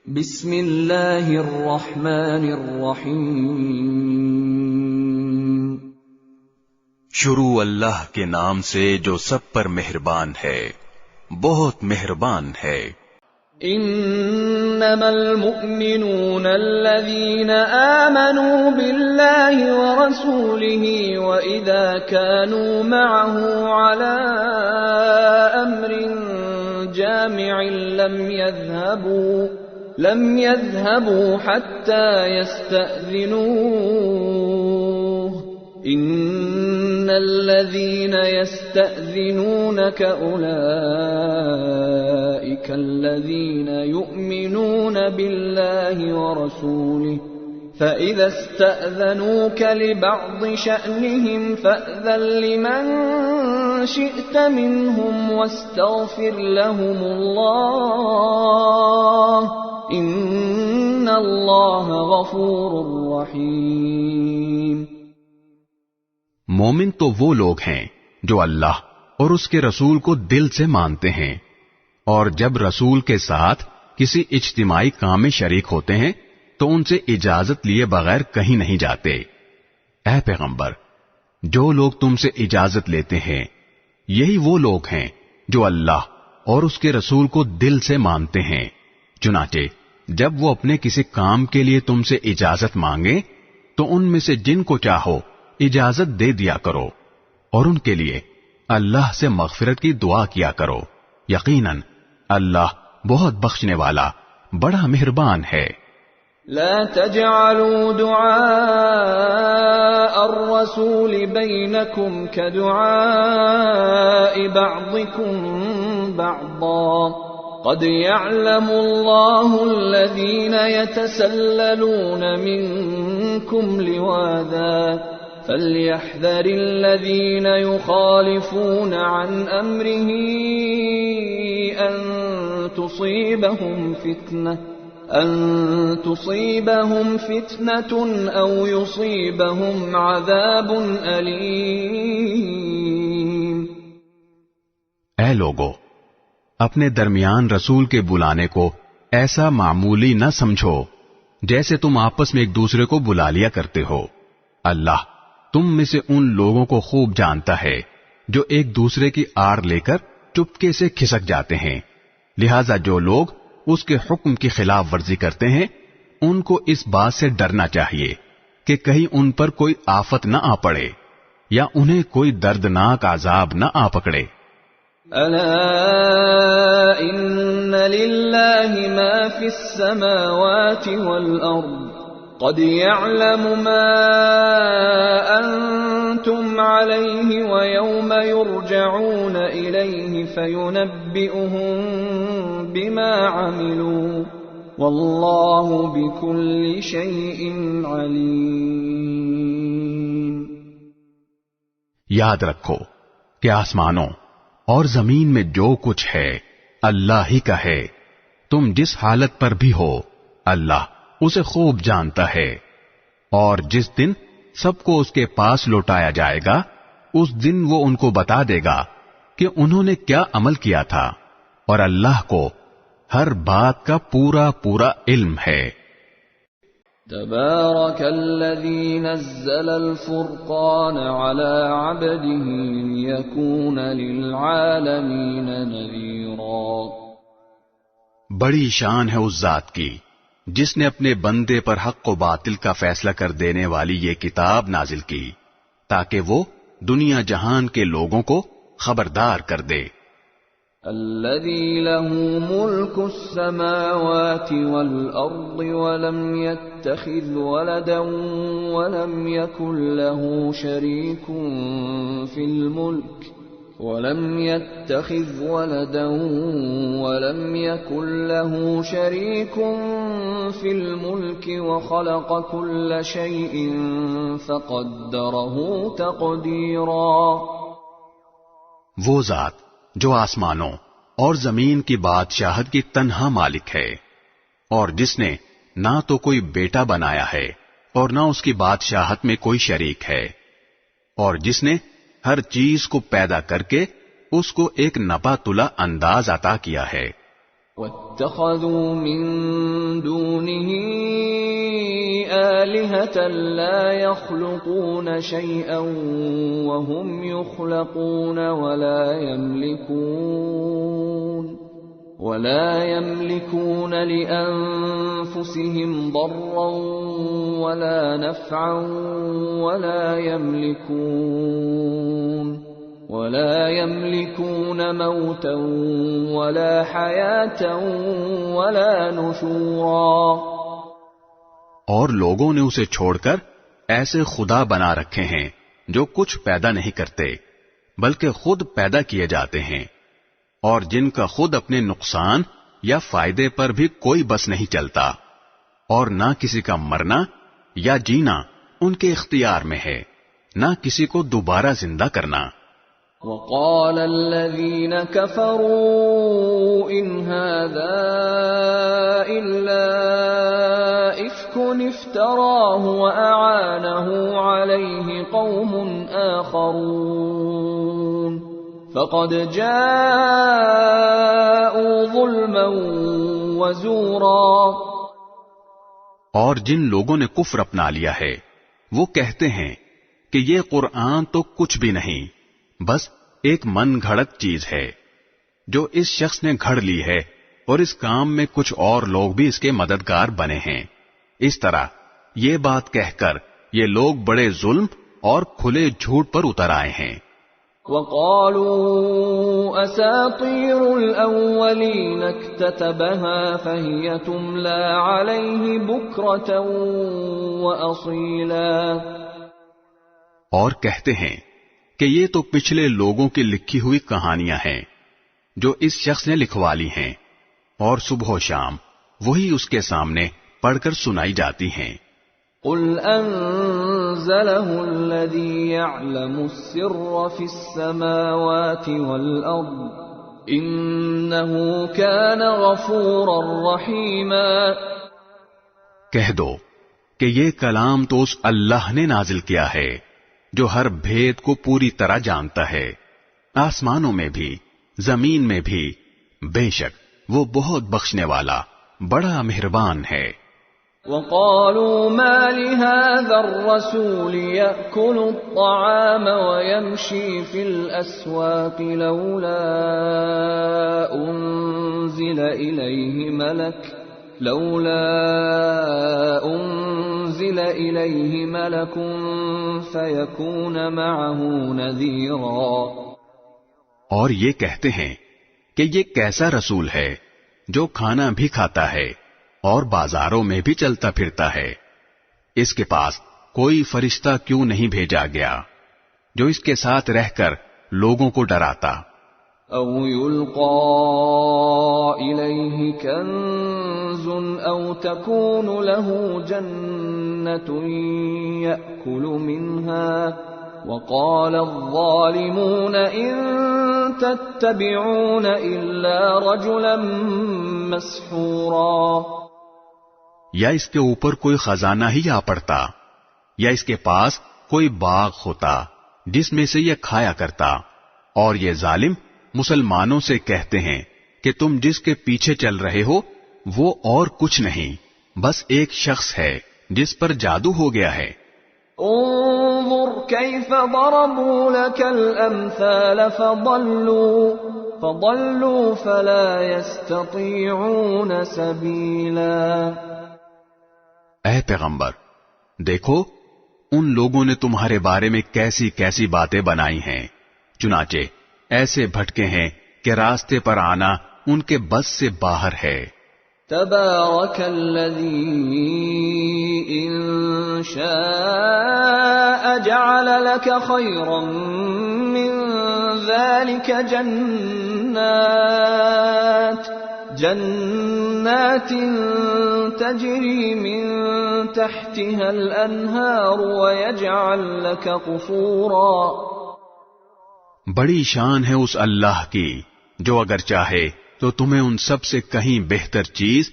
بسم اللہ الرحمن الرحیم شروع اللہ کے نام سے جو سب پر مہربان ہے، بہت مہربان ہے۔ انما المؤمنون الذين آمنوا بالله ورسوله وإذا كانوا معه على أمر جامع لم يذهبوا حتى يستأذنوه إن الذين يستأذنونك أولئك الذين يؤمنون بالله ورسوله فإذا استأذنوك لبعض شأنهم فأذن لمن شئت منهم واستغفر لهم الله إن الله غفور رحيم۔ مومن تو وہ لوگ ہیں جو اللہ اور اس کے رسول کو دل سے مانتے ہیں، اور جب رسول کے ساتھ کسی اجتماعی کام میں شریک ہوتے ہیں تو ان سے اجازت لیے بغیر کہیں نہیں جاتے۔ اے پیغمبر، جو لوگ تم سے اجازت لیتے ہیں یہی وہ لوگ ہیں جو اللہ اور اس کے رسول کو دل سے مانتے ہیں۔ چنانچہ جب وہ اپنے کسی کام کے لیے تم سے اجازت مانگے تو ان میں سے جن کو چاہو اجازت دے دیا کرو، اور ان کے لیے اللہ سے مغفرت کی دعا کیا کرو، یقیناً اللہ بہت بخشنے والا بڑا مہربان ہے۔ لا تجعلوا دعاء الرسول بينكم كدعاء بعضكم بعضا قد يعلم الله الذين يتسللون منكم لواذا فليحذر الذين يخالفون عن أمره أن تصيبهم فتنة أو يصيبهم عذاب أليم۔ اے لوگو، اپنے درمیان رسول کے بلانے کو ایسا معمولی نہ سمجھو جیسے تم آپس میں ایک دوسرے کو بلا لیا کرتے ہو۔ اللہ تم میں سے ان لوگوں کو خوب جانتا ہے جو ایک دوسرے کی آڑ لے کر چپکے سے کھسک جاتے ہیں، لہذا جو لوگ اس کے حکم کی خلاف ورزی کرتے ہیں ان کو اس بات سے ڈرنا چاہیے کہ کہیں ان پر کوئی آفت نہ آ پڑے یا انہیں کوئی دردناک عذاب نہ آ پکڑے۔ الا ان للہ ما فی السماوات والارض قد يعلم ما انتم علیہ ویوم یرجعون الیہ فینبئهم بما عملوا واللہ بكل شیء علیم۔ یاد رکھو کہ آسمانوں اور زمین میں جو کچھ ہے اللہ ہی کا ہے، تم جس حالت پر بھی ہو اللہ اسے خوب جانتا ہے، اور جس دن سب کو اس کے پاس لوٹایا جائے گا اس دن وہ ان کو بتا دے گا کہ انہوں نے کیا عمل کیا تھا، اور اللہ کو ہر بات کا پورا پورا علم ہے۔ تبارك الذي نزل الفرقان على عبده ليكون للعالمين نذيرا۔ بڑی شان ہے اس ذات کی جس نے اپنے بندے پر حق و باطل کا فیصلہ کر دینے والی یہ کتاب نازل کی تاکہ وہ دنیا جہان کے لوگوں کو خبردار کر دے۔ الذي له ملك السماوات والأرض ولم يتخذ ولدا ولم يكن له شريك في الملك وخلق كل شيء فقدره تقديرا۔ وہ ذات جو آسمانوں اور زمین کی بادشاہت کی تنہا مالک ہے، اور جس نے نہ تو کوئی بیٹا بنایا ہے اور نہ اس کی بادشاہت میں کوئی شریک ہے، اور جس نے ہر چیز کو پیدا کر کے اس کو ایک نپا تلا انداز عطا کیا ہے۔ واتخذوا من دونه آلهة لا يخلقون شيئا وهم يخلقون ولا يملكون لأنفسهم ضرا ولا نفعا ولا يملكون موتا ولا حياة ولا نشورا. اور لوگوں نے اسے چھوڑ کر ایسے خدا بنا رکھے ہیں جو کچھ پیدا نہیں کرتے بلکہ خود پیدا کیے جاتے ہیں، اور جن کا خود اپنے نقصان یا فائدے پر بھی کوئی بس نہیں چلتا، اور نہ کسی کا مرنا یا جینا ان کے اختیار میں ہے، نہ کسی کو دوبارہ زندہ کرنا. وقال الذين كفروا إن هذا إلا إفك افتراه وأعانه عليه قوم آخرون فقد جاءوا ظلما وزورا. اور جن لوگوں نے کفر اپنا لیا ہے وہ کہتے ہیں کہ یہ قرآن تو کچھ بھی نہیں، بس ایک من گھڑت چیز ہے جو اس شخص نے گھڑ لی ہے، اور اس کام میں کچھ اور لوگ بھی اس کے مددگار بنے ہیں. اس طرح یہ بات کہہ کر یہ لوگ بڑے ظلم اور کھلے جھوٹ پر اتر آئے ہیں. وقالوا أساطير الأولين اكتتبها فهي تملى عليه بكرة وأصيلا. اور کہتے ہیں کہ یہ تو پچھلے لوگوں کی لکھی ہوئی کہانیاں ہیں جو اس شخص نے لکھوا لی ہیں، اور صبح و شام وہی اس کے سامنے پڑھ کر سنائی جاتی ہیں. قل انزله الذي يعلم السر في السماوات والارض انه كان غفورا رحيما. کہہ دو کہ یہ کلام تو اس اللہ نے نازل کیا ہے جو ہر بھید کو پوری طرح جانتا ہے، آسمانوں میں بھی زمین میں بھی، بے شک وہ بہت بخشنے والا بڑا مہربان ہے. وقالوا ما لهذا الرسول يأكل الطعام ويمشي في الأسواق لولا أنزل إليه ملك فيكون معه نذيرا. اور یہ کہتے ہیں کہ یہ کیسا رسول ہے جو کھانا بھی کھاتا ہے اور بازاروں میں بھی چلتا پھرتا ہے، اس کے پاس کوئی فرشتہ کیوں نہیں بھیجا گیا جو اس کے ساتھ رہ کر لوگوں کو ڈراتا. او یلقا الیہ کنز او تکون له جنۃ یأکل منها وقال الظالمون ان تتبعون الا رجلا مسحورا. یا اس کے اوپر کوئی خزانہ ہی آ پڑتا، یا اس کے پاس کوئی باغ ہوتا جس میں سے یہ کھایا کرتا. اور یہ ظالم مسلمانوں سے کہتے ہیں کہ تم جس کے پیچھے چل رہے ہو وہ اور کچھ نہیں، بس ایک شخص ہے جس پر جادو ہو گیا ہے. انظر كيف ضربوا لك الامثال فضلوا فلا يستطيعون سبيلا. اے پیغمبر، دیکھو ان لوگوں نے تمہارے بارے میں کیسی کیسی باتیں بنائی ہیں، چنانچہ ایسے بھٹکے ہیں کہ راستے پر آنا ان کے بس سے باہر ہے. تبارك الذي إن شاء جعل لك خيرا من ذلك جنات تجري من تحتها الأنهار ويجعل لك قصورا. بڑی شان ہے اس اللہ کی جو اگر چاہے تو تمہیں ان سب سے کہیں بہتر چیز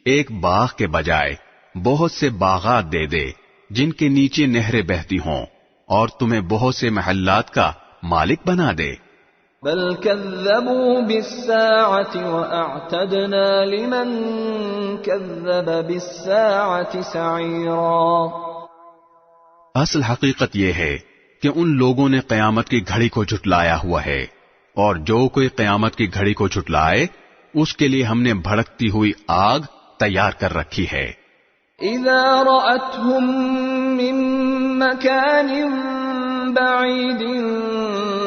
ایک باغ کے بجائے بہت سے باغات دے دے جن کے نیچے نہریں بہتی ہوں، اور تمہیں بہت سے محلات کا مالک بنا دے. بل كذبوا بالساعة وأعتدنا لمن كذب بالساعة سعيرا۔ اصل حقیقت یہ ہے کہ ان لوگوں نے قیامت کی گھڑی کو جھٹلایا ہوا ہے، اور جو کوئی قیامت کی گھڑی کو جھٹلائے اس کے لیے ہم نے بھڑکتی ہوئی آگ تیار کر رکھی ہے۔ اذا رأتهم من مكان بعيد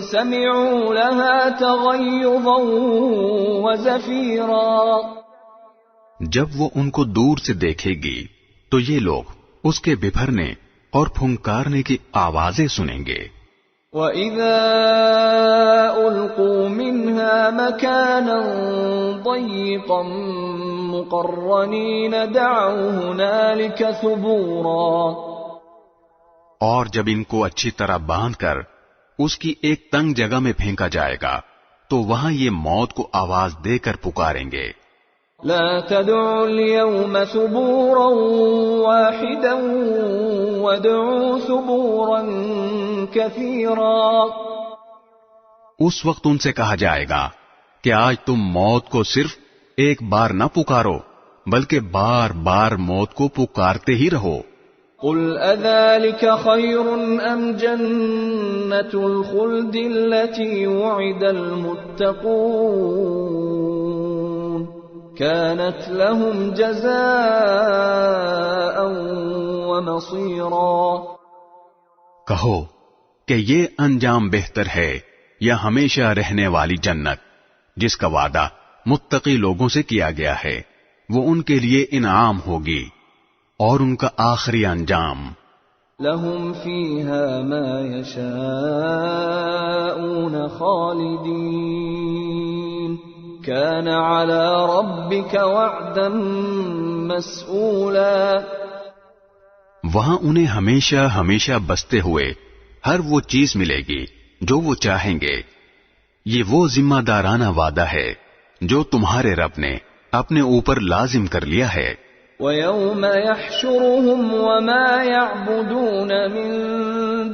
سمعوا لها تغيظا وزفيرا۔ جب وہ ان کو دور سے دیکھے گی تو یہ لوگ اس کے ببھرنے اور پھنکارنے کی آوازیں سنیں گے۔ وَإِذَا أُلْقُوا مِنْهَا مَكَانًا ضَيِّقًا مُقَرَّنِينَ دَعَوْا هُنَالِكَ ثُبُورًا۔ اور جب ان کو اچھی طرح باندھ کر اس کی ایک تنگ جگہ میں پھینکا جائے گا تو وہاں یہ موت کو آواز دے کر پکاریں گے، لا تدعوا اليوم ثبورا واحدا وادعوا ثبورا كثيرا۔ اس وقت ان سے کہا جائے گا کہ آج تم موت کو صرف ایک بار نہ پکارو بلکہ بار بار موت کو پکارتے ہی رہو۔ قل اذلك خير ام جنة الخلد التي وعد المتقون كانت لهم جزاء ومصيرا۔ کہو کہ یہ انجام بہتر ہے یا ہمیشہ رہنے والی جنت جس کا وعدہ متقی لوگوں سے کیا گیا ہے، وہ ان کے لیے انعام ہوگی اور ان کا آخری انجام۔ لهم فيها ما يشاءون خالدين كان على ربك وعدا مسئولا۔ وہاں انہیں ہمیشہ ہمیشہ بستے ہوئے ہر وہ چیز ملے گی جو وہ چاہیں گے۔ یہ وہ ذمہ دارانہ وعدہ ہے جو تمہارے رب نے اپنے اوپر لازم کر لیا ہے۔ وَيَوْمَ يَحْشُرُهُمْ وَمَا يَعْبُدُونَ مِن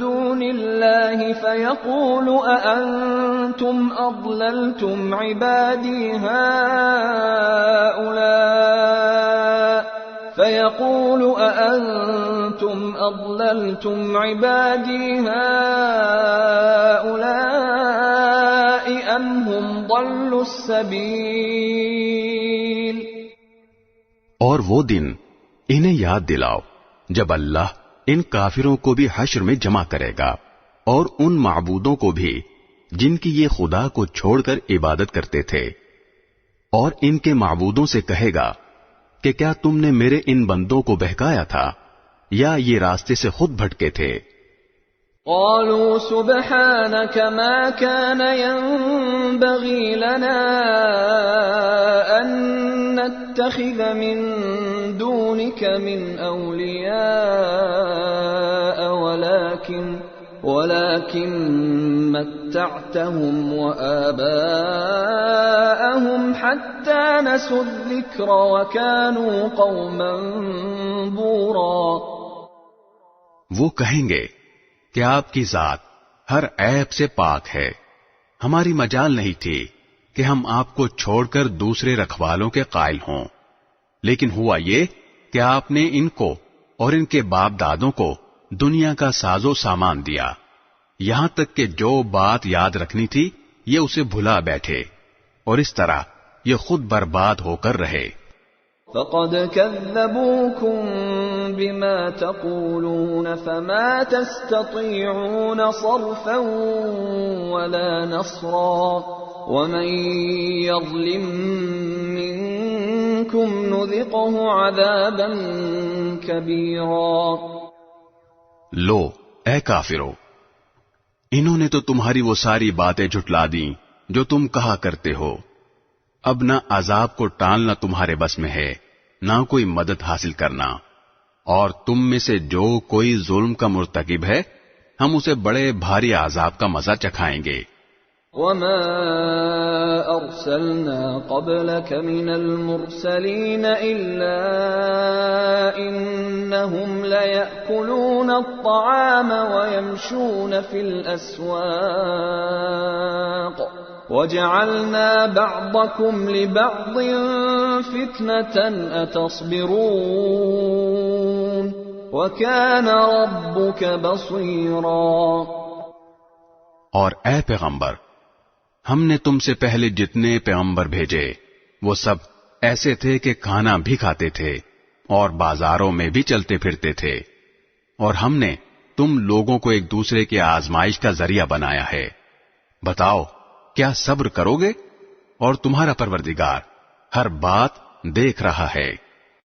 دُونِ اللَّهِ فَيَقُولُ أَأَنْتُمْ أَضْلَلْتُمْ عِبَادِي هَؤُلَاءِ أَمْ هُمْ ضَلُّوا السَّبِيلَ۔ اور وہ دن انہیں یاد دلاؤ جب اللہ ان کافروں کو بھی حشر میں جمع کرے گا اور ان معبودوں کو بھی جن کی یہ خدا کو چھوڑ کر عبادت کرتے تھے، اور ان کے معبودوں سے کہے گا کہ کیا تم نے میرے ان بندوں کو بہکایا تھا یا یہ راستے سے خود بھٹکے تھے؟ قالوا سبحانك ما كان ينبغي لنا أن نتخذ من دونك من أولياء ولكن متعتهم وآباءهم حتى نسوا الذكر وكانوا قوما بورا۔ وہ کہیں گے کہ آپ کی ذات ہر عیب سے پاک ہے، ہماری مجال نہیں تھی کہ ہم آپ کو چھوڑ کر دوسرے رکھوالوں کے قائل ہوں، لیکن ہوا یہ کہ آپ نے ان کو اور ان کے باپ دادوں کو دنیا کا ساز و سامان دیا، یہاں تک کہ جو بات یاد رکھنی تھی یہ اسے بھلا بیٹھے، اور اس طرح یہ خود برباد ہو کر رہے۔ فقد كذبوكم بما تقولون فما تستطيعون صرفا ولا نصرا ومن يظلم منكم نذقه عذابا كبيرا۔ لو اے کافرو، انہوں نے تو تمہاری وہ ساری باتیں جھٹلا دیں جو تم کہا کرتے ہو، اب نہ عذاب کو ٹالنا تمہارے بس میں ہے نہ کوئی مدد حاصل کرنا، اور تم میں سے جو کوئی ظلم کا مرتکب ہے ہم اسے بڑے بھاری عذاب کا مزہ چکھائیں گے۔ وما ارسلنا قبلك من المرسلين الا انهم ليأكلون الطعام ويمشون في الاسواق وَجَعَلْنَا بَعْضَكُمْ لِبَعْضٍ فِتْنَةً أَتَصْبِرُونَ وَكَانَ رَبُّكَ بَصِيرًا۔ اور اے پیغمبر، ہم نے تم سے پہلے جتنے پیغمبر بھیجے وہ سب ایسے تھے کہ کھانا بھی کھاتے تھے اور بازاروں میں بھی چلتے پھرتے تھے، اور ہم نے تم لوگوں کو ایک دوسرے کے آزمائش کا ذریعہ بنایا ہے۔ بتاؤ کیا صبر کرو گے؟ اور تمہارا پروردگار ہر بات دیکھ رہا ہے۔